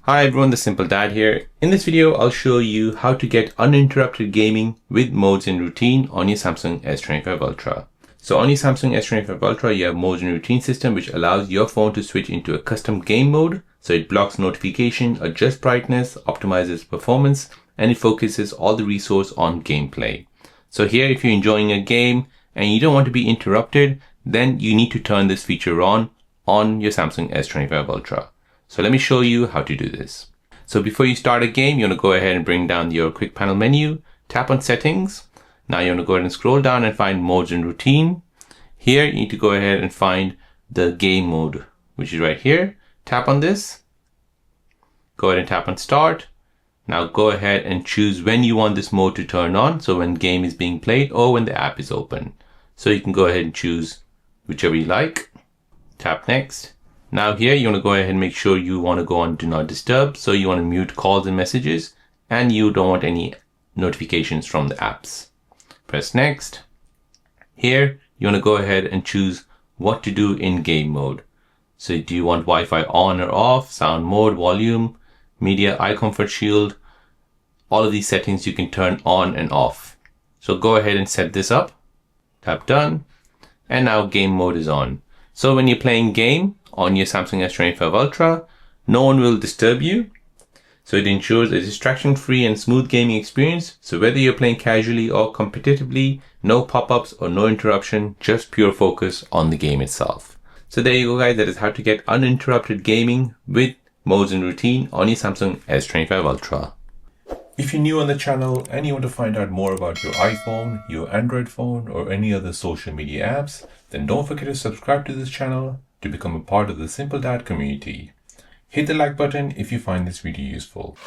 Hi everyone, the Simple Dad here. In this video, I'll show you how to get uninterrupted gaming with modes and routine on your Samsung S25 Ultra. So on your Samsung S25 Ultra, you have modes and routine system, which allows your phone to switch into a custom game mode. So it blocks notification, adjusts brightness, optimizes performance, and it focuses all the resource on gameplay. So here, if you're enjoying a game and you don't want to be interrupted, then you need to turn this feature on your Samsung S25 Ultra. So let me show you how to do this. So before you start a game, you want to go ahead and bring down your quick panel menu, tap on settings. Now you want to go ahead and scroll down and find modes and routine. Here you need to go ahead and find the game mode, which is right here. Tap on this. Go ahead and tap on start. Now go ahead and choose when you want this mode to turn on. So when game is being played or when the app is open. So you can go ahead and choose whichever you like. Tap next. Now here you want to go ahead and make sure you want to go on do not disturb. So you want to mute calls and messages and you don't want any notifications from the apps. Press next. Here you want to go ahead and choose what to do in game mode. So do you want Wi-Fi on or off, sound mode, volume, media, eye comfort shield? All of these settings you can turn on and off. So go ahead and set this up. Tap done. And now game mode is on. So when you're playing game on your Samsung S25 Ultra, no one will disturb you. So it ensures a distraction-free and smooth gaming experience. So whether you're playing casually or competitively, no pop-ups or no interruption, just pure focus on the game itself. So there you go guys, that is how to get uninterrupted gaming with modes and routine on your Samsung S25 Ultra. If you're new on the channel and you want to find out more about your iPhone, your Android phone, or any other social media apps, then don't forget to subscribe to this channel to become a part of the Simple Dad community. Hit the like button if you find this video useful.